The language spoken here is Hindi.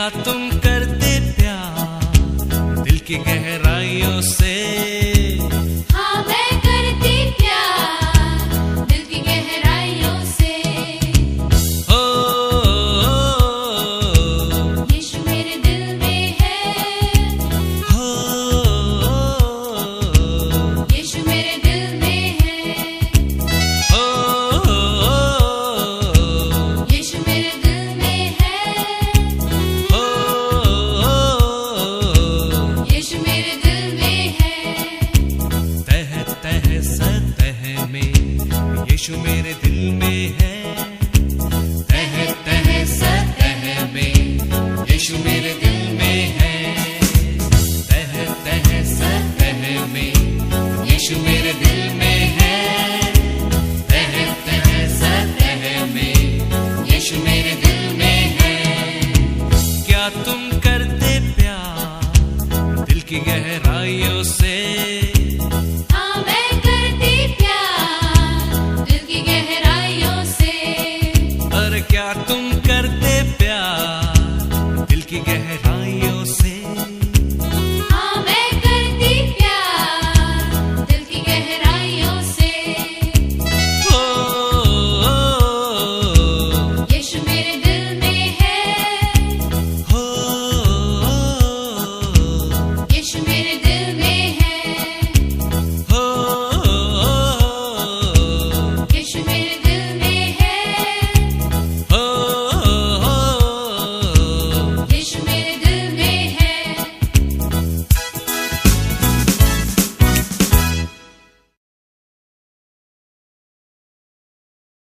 क्या तुम करते प्यार दिल की गहराइयों से? हाँ मैं करती प्यार दिल की गहराइयों से। हो यीशु मेरे दिल में है। हो यीशु मेरे दिल में है। हो यीशु मेरे दिल में है। हो यीशु मेरे दिल में है। तह तह सतह में यीशु मेरे दिल में है। तह तह सतह में यीशु मेरे दिल में है। तह तह सतह में यीशु मेरे दिल में है। तह तह सतह में यीशु मेरे दिल में है। क्या तुम